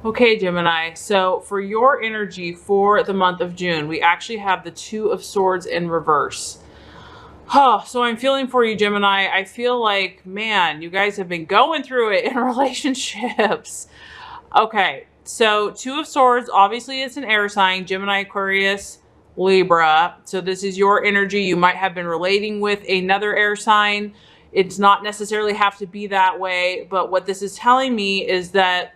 Okay, Gemini, so for your energy for the month of June, we actually have the Two of Swords in reverse. Oh, so I'm feeling for you, Gemini. I feel like, man, you guys have been going through it in relationships. Okay, so Two of Swords, obviously it's an air sign, Gemini, Aquarius, Libra. So this is your energy. You might have been relating with another air sign. It's not necessarily have to be that way, but what this is telling me is that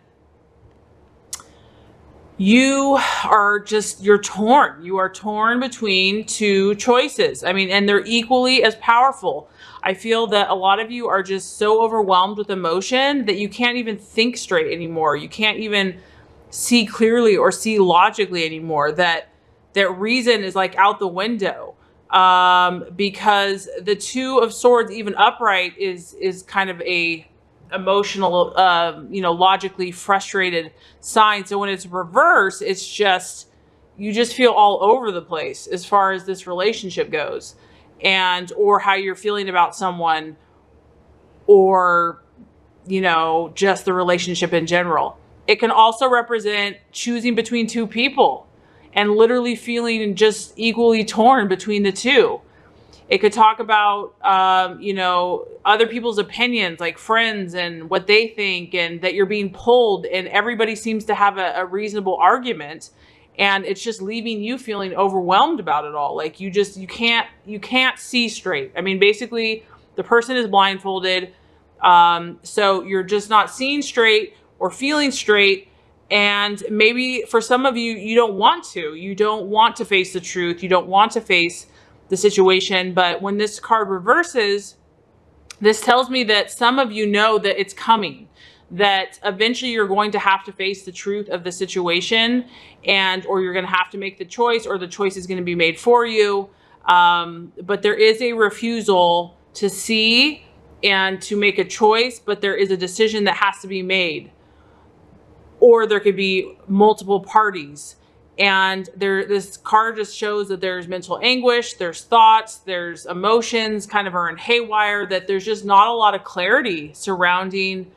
you are just, you're torn. You are torn between two choices. I mean, and they're equally as powerful. I feel that a lot of you are just so overwhelmed with emotion that you can't even think straight anymore. You can't even see clearly or see logically anymore. That reason is like out the window. Because the Two of Swords, even upright, is kind of a emotional, logically frustrated sign. So when it's reverse, it's just, you just feel all over the place as far as this relationship goes, and or how you're feeling about someone, or just the relationship in general. It can also represent choosing between two people and literally feeling just equally torn between the two. It could talk about, other people's opinions, like friends and what they think, and that you're being pulled and everybody seems to have a reasonable argument. And it's just leaving you feeling overwhelmed about it all. Like you can't see straight. I mean, basically the person is blindfolded. So you're just not seeing straight or feeling straight. And maybe for some of you, you don't want to face the truth. You don't want to face the situation. But when this card reverses, this tells me that some of you know that it's coming, that eventually you're going to have to face the truth of the situation, or you're going to have to make the choice, or the choice is going to be made for you. But there is a refusal to see and to make a choice, but there is a decision that has to be made. Or there could be multiple parties. And this card just shows that there's mental anguish, there's thoughts, there's emotions kind of are in haywire, that there's just not a lot of clarity surrounding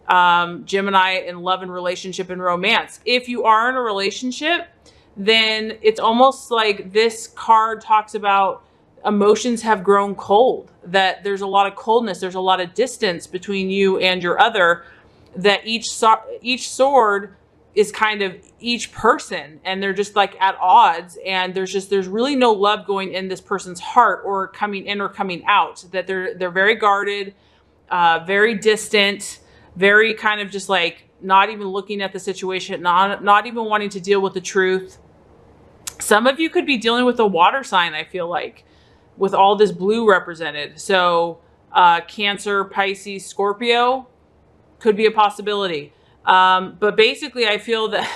Gemini in love and relationship and romance. If you are in a relationship, then it's almost like this card talks about emotions have grown cold, that there's a lot of coldness, there's a lot of distance between you and your other, that each sword is kind of each person, and they're just like at odds, and there's really no love going in this person's heart, or coming in or coming out, that they're very guarded, very distant, very kind of just like not even looking at the situation, not even wanting to deal with the truth. Some of you could be dealing with a water sign, I feel like, with all this blue represented. So Cancer, Pisces, Scorpio could be a possibility. But basically I feel that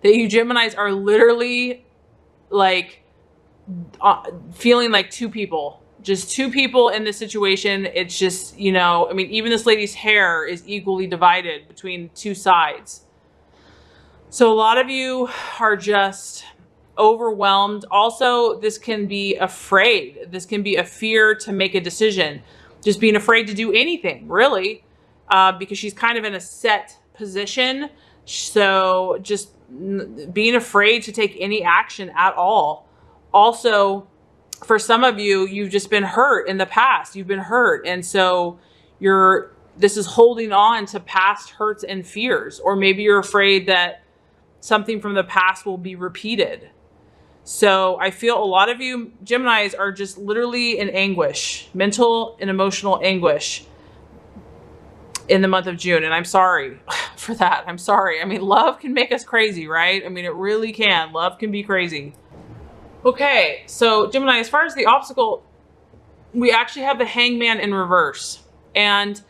you Geminis are literally like feeling like two people, just two people in this situation. It's just, I mean, even this lady's hair is equally divided between two sides. So a lot of you are just overwhelmed. Also, this can be afraid. This can be a fear to make a decision, just being afraid to do anything really, because she's kind of in a set position. So just being afraid to take any action at all. Also, for some of you, you've just been hurt in the past. You've been hurt. And so this is holding on to past hurts and fears, or maybe you're afraid that something from the past will be repeated. So I feel a lot of you Geminis are just literally in anguish, mental and emotional anguish in the month of June. And I'm sorry for that. I'm sorry. I mean, love can make us crazy, right? I mean, it really can. Love can be crazy. Okay. So Gemini, as far as the obstacle, we actually have the Hangman in reverse. And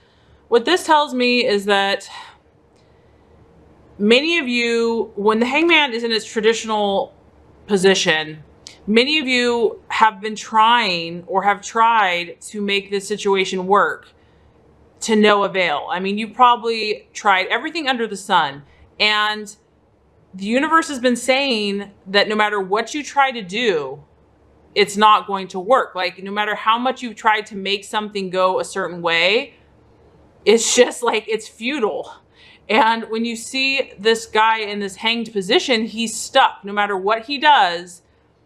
what this tells me is that many of you, when the Hangman is in its traditional position, many of you have been trying or have tried to make this situation work, to no avail. I mean, you probably tried everything under the sun, and the universe has been saying that no matter what you try to do, it's not going to work. Like, no matter how much you've tried to make something go a certain way, it's just like, it's futile. And when you see this guy in this hanged position, he's stuck. No matter what he does,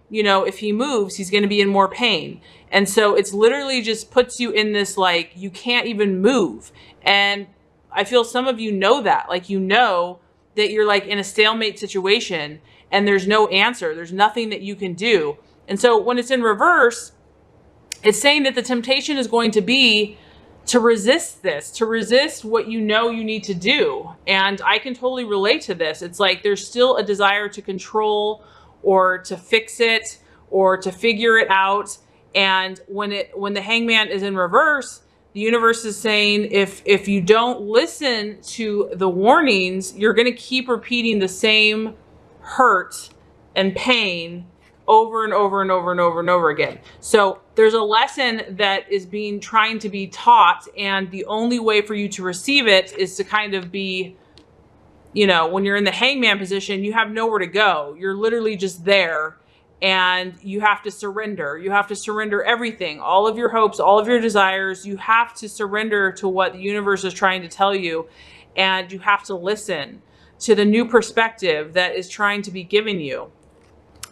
you know, if he moves, he's going to be in more pain. And so it's literally just puts you in this, like, you can't even move. And I feel some of you know that, like, you know that you're like in a stalemate situation and there's no answer. There's nothing that you can do. And so when it's in reverse, it's saying that the temptation is going to be to resist this, to resist what you know you need to do. And I can totally relate to this. It's like there's still a desire to control or to fix it or to figure it out. And when the hangman is in reverse, the universe is saying if you don't listen to the warnings, you're going to keep repeating the same hurt and pain over and over and over and over and over again. So there's a lesson that is trying to be taught, and the only way for you to receive it is to kind of be, you know, when you're in the hangman position, you have nowhere to go. You're literally just there, and you have to surrender. You have to surrender everything, all of your hopes, all of your desires. You have to surrender to what the universe is trying to tell you, and you have to listen to the new perspective that is trying to be given you.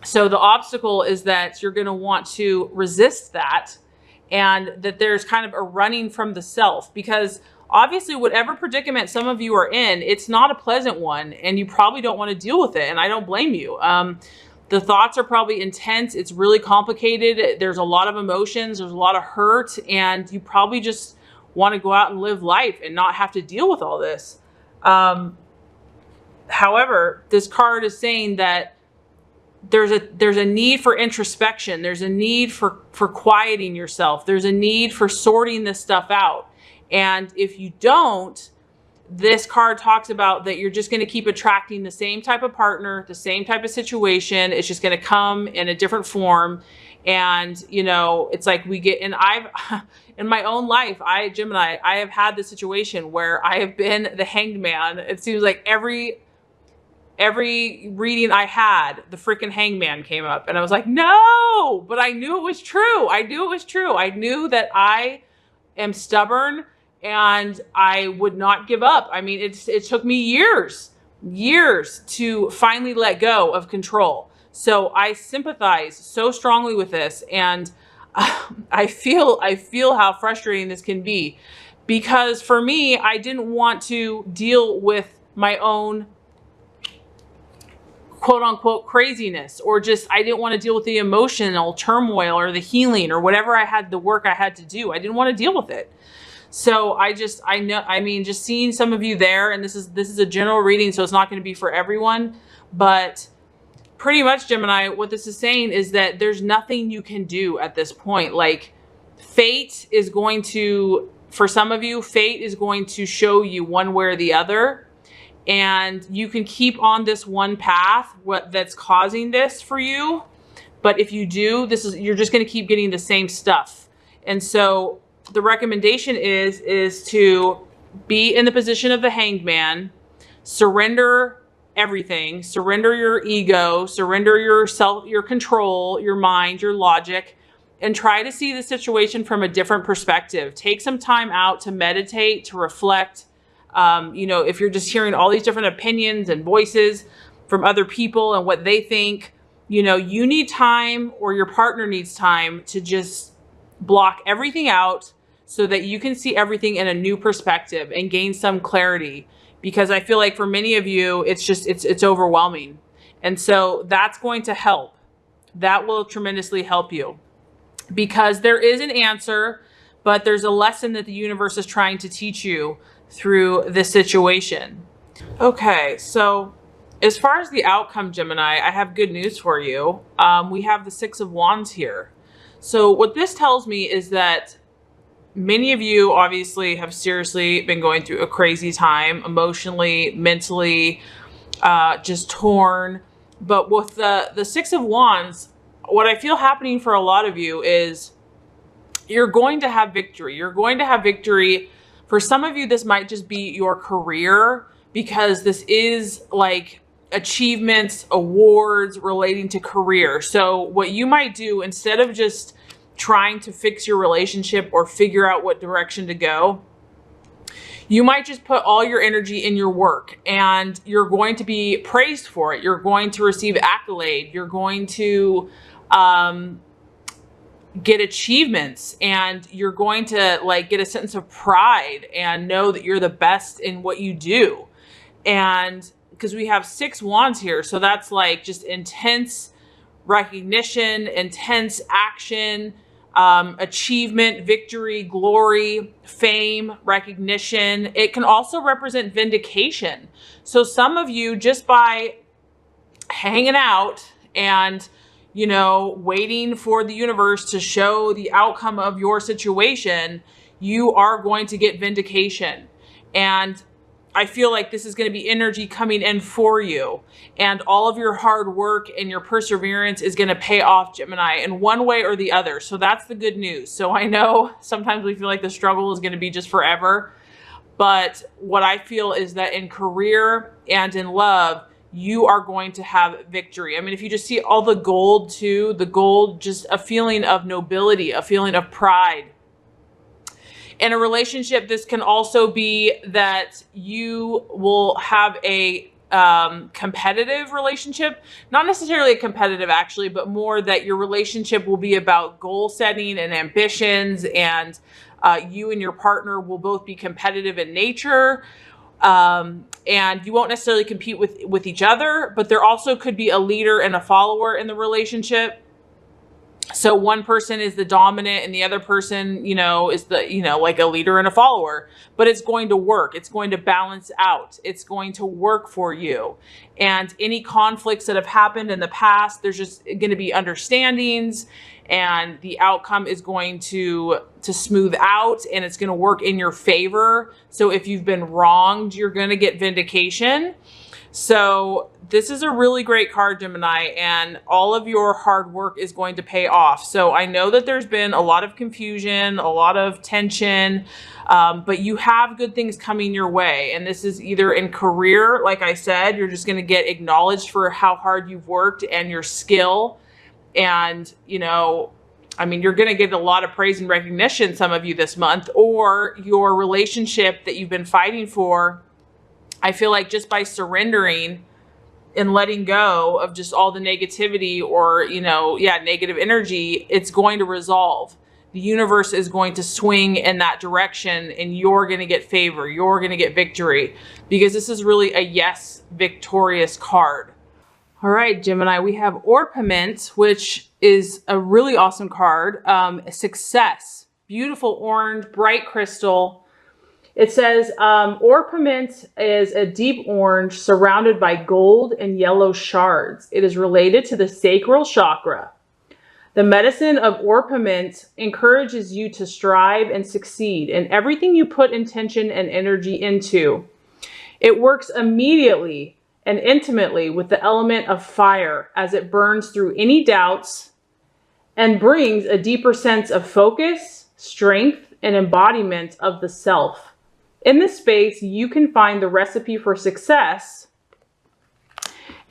So the obstacle is that you're going to want to resist that, and that there's kind of a running from the self, because obviously whatever predicament some of you are in, it's not a pleasant one, and you probably don't want to deal with it. And I don't blame you. The thoughts are probably intense. It's really complicated. There's a lot of emotions. There's a lot of hurt, and you probably just want to go out and live life and not have to deal with all this. However, this card is saying that there's a need for introspection. There's a need for quieting yourself. There's a need for sorting this stuff out. And if you don't, this card talks about that you're just going to keep attracting the same type of partner, the same type of situation. It's just going to come in a different form. And, you know, it's like we get, and in my own life, Gemini, I have had this situation where I have been the hanged man. It seems like every reading I had, the freaking hangman came up, and I was like, no, but I knew it was true. I knew it was true. I knew that I am stubborn and I would not give up. I mean, it took me years to finally let go of control. So I sympathize so strongly with this. And I feel how frustrating this can be, because for me, I didn't want to deal with my own quote unquote craziness, or just, I didn't want to deal with the emotional turmoil or the healing or whatever the work I had to do. I didn't want to deal with it. So I mean, just seeing some of you there, and this is a general reading, so it's not going to be for everyone, but pretty much, Gemini, what this is saying is that there's nothing you can do at this point. Like, fate is going to, for some of you, fate is going to show you one way or the other. And you can keep on this one path, that's causing this for you. But if you do, you're just going to keep getting the same stuff. And so the recommendation is to be in the position of the hanged man, surrender everything, surrender your ego, surrender yourself, your control, your mind, your logic, and try to see the situation from a different perspective. Take some time out to meditate, to reflect. You know, if you're just hearing all these different opinions and voices from other people and what they think, you know, you need time, or your partner needs time, to just block everything out so that you can see everything in a new perspective and gain some clarity. Because I feel like for many of you, it's overwhelming. And so that's going to help. That will tremendously help you, because there is an answer, but there's a lesson that the universe is trying to teach you through this situation. Okay, so as far as the outcome, Gemini, I have good news for you. We have the Six of Wands here. So what this tells me is that many of you obviously have seriously been going through a crazy time, emotionally, mentally, just torn. But with the Six of Wands, what I feel happening for a lot of you is you're going to have victory. You're going to have victory. For some of you, this might just be your career, because this is like achievements, awards relating to career. So what you might do, instead of just trying to fix your relationship or figure out what direction to go, You might just put all your energy in your work, and you're going to be praised for it. You're going to receive accolade. You're going to get achievements, and you're going to like get a sense of pride and know that you're the best in what you do. And because we have 6 wands here, so that's like just intense recognition, intense action, achievement, victory, glory, fame, recognition. It can also represent vindication. So some of you, just by hanging out and, you know, waiting for the universe to show the outcome of your situation, you are going to get vindication. And I feel like this is going to be energy coming in for you, and all of your hard work and your perseverance is going to pay off, Gemini, in one way or the other. So that's the good news. So I know sometimes we feel like the struggle is going to be just forever, but what I feel is that in career and in love, you are going to have victory. I mean, if you just see all the gold too, the gold, just a feeling of nobility, a feeling of pride. In a relationship, this can also be that you will have a competitive relationship, not necessarily a competitive actually, but more that your relationship will be about goal setting and ambitions, and you and your partner will both be competitive in nature. And you won't necessarily compete with each other, but there also could be a leader and a follower in the relationship. So one person is the dominant and the other person, you know, is the, you know, like a leader and a follower, but it's going to work. It's going to balance out. It's going to work for you. And any conflicts that have happened in the past, there's just going to be understandings, and the outcome is going to smooth out, and it's going to work in your favor. So if you've been wronged, you're going to get vindication. So this is a really great card, Gemini, and all of your hard work is going to pay off. So I know that there's been a lot of confusion, a lot of tension, but you have good things coming your way. And this is either in career, like I said, you're just going to get acknowledged for how hard you've worked and your skill. And, you know, I mean, you're going to get a lot of praise and recognition, some of you this month, or your relationship that you've been fighting for. I feel like just by surrendering and letting go of just all the negativity or, you know, negative energy, it's going to resolve. The universe is going to swing in that direction, and you're going to get favor. You're going to get victory, because this is really a yes, victorious card. All right, Gemini, we have Orpiment, which is a really awesome card. Success, beautiful orange, bright crystal. It says, Orpiment is a deep orange surrounded by gold and yellow shards. It is related to the sacral chakra. The medicine of Orpiment encourages you to strive and succeed in everything you put intention and energy into. It works immediately and intimately with the element of fire as it burns through any doubts and brings a deeper sense of focus, strength, and embodiment of the self. In this space, you can find the recipe for success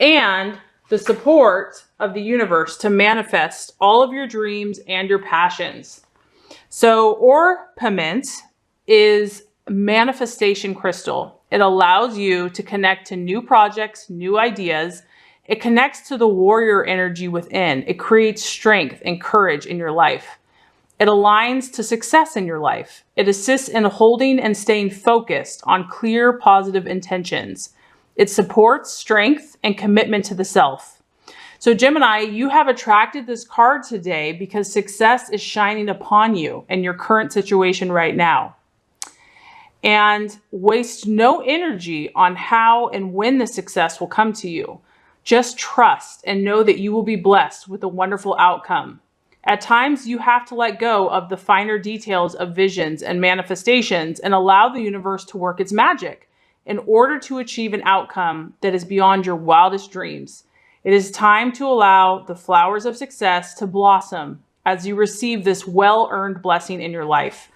and the support of the universe to manifest all of your dreams and your passions. So Orpiment is manifestation crystal. It allows you to connect to new projects, new ideas. It connects to the warrior energy within. It creates strength and courage in your life. It aligns to success in your life. It assists in holding and staying focused on clear, positive intentions. It supports strength and commitment to the self. So Gemini, you have attracted this card today because success is shining upon you in your current situation right now. And waste no energy on how and when the success will come to you. Just trust and know that you will be blessed with a wonderful outcome. At times, you have to let go of the finer details of visions and manifestations and allow the universe to work its magic in order to achieve an outcome that is beyond your wildest dreams. It is time to allow the flowers of success to blossom as you receive this well-earned blessing in your life.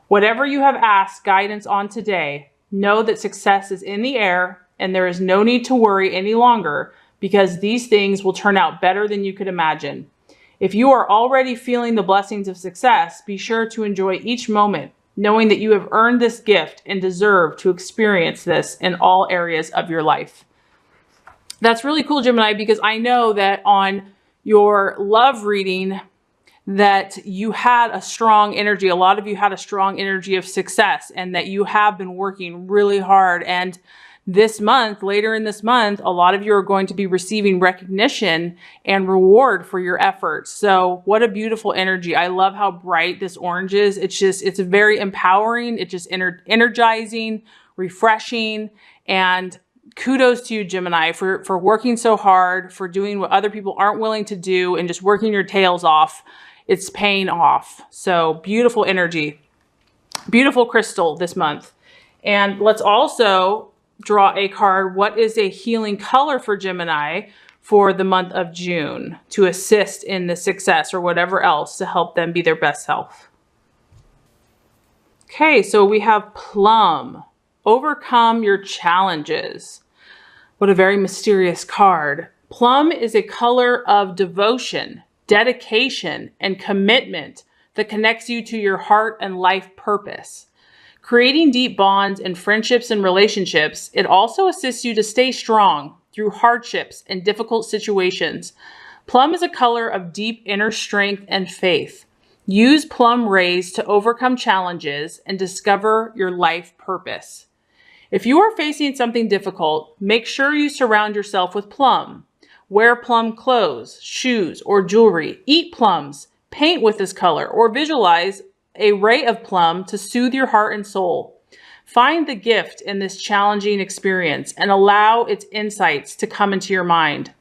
Whatever you have asked guidance on today, know that success is in the air and there is no need to worry any longer, because these things will turn out better than you could imagine. If you are already feeling the blessings of success, be sure to enjoy each moment knowing that you have earned this gift and deserve to experience this in all areas of your life. That's really cool, Gemini, because I know that on your love reading that you had a strong energy. A lot of you had a strong energy of success and that you have been working really hard. And this month, later in this month, a lot of you are going to be receiving recognition and reward for your efforts. So what a beautiful energy. I love how bright this orange is. It's very empowering. It's just energizing, refreshing, and kudos to you, Gemini, for working so hard, for doing what other people aren't willing to do and just working your tails off. It's paying off. So beautiful energy, beautiful crystal this month. And let's also draw a card. What is a healing color for Gemini for the month of June to assist in the success or whatever else to help them be their best self? Okay, so we have plum. Overcome your challenges. What a very mysterious card. Plum is a color of devotion, dedication, and commitment that connects you to your heart and life purpose. Creating deep bonds in friendships and relationships, it also assists you to stay strong through hardships and difficult situations. Plum is a color of deep inner strength and faith. Use plum rays to overcome challenges and discover your life purpose. If you are facing something difficult, make sure you surround yourself with plum. Wear plum clothes, shoes, or jewelry. Eat plums, paint with this color, or visualize a ray of plum to soothe your heart and soul. Find the gift in this challenging experience and allow its insights to come into your mind.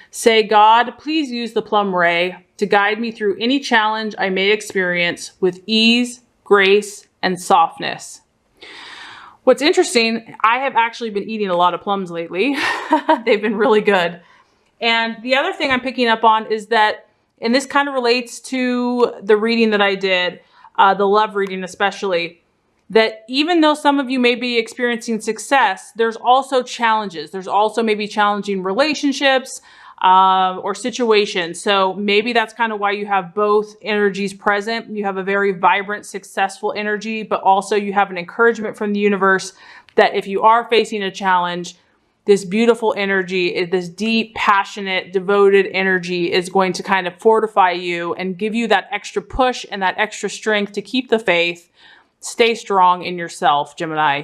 Say, God, please use the plum ray to guide me through any challenge I may experience with ease, grace, and softness. What's interesting, I have actually been eating a lot of plums lately. They've been really good. And the other thing I'm picking up on is that, and this kind of relates to the reading that I did, the love reading especially, that even though some of you may be experiencing success, there's also challenges. There's also maybe challenging relationships or situations. So maybe that's kind of why you have both energies present. You have a very vibrant, successful energy, but also you have an encouragement from the universe that if you are facing a challenge, this beautiful energy, this deep, passionate, devoted energy is going to kind of fortify you and give you that extra push and that extra strength to keep the faith. Stay strong in yourself, Gemini.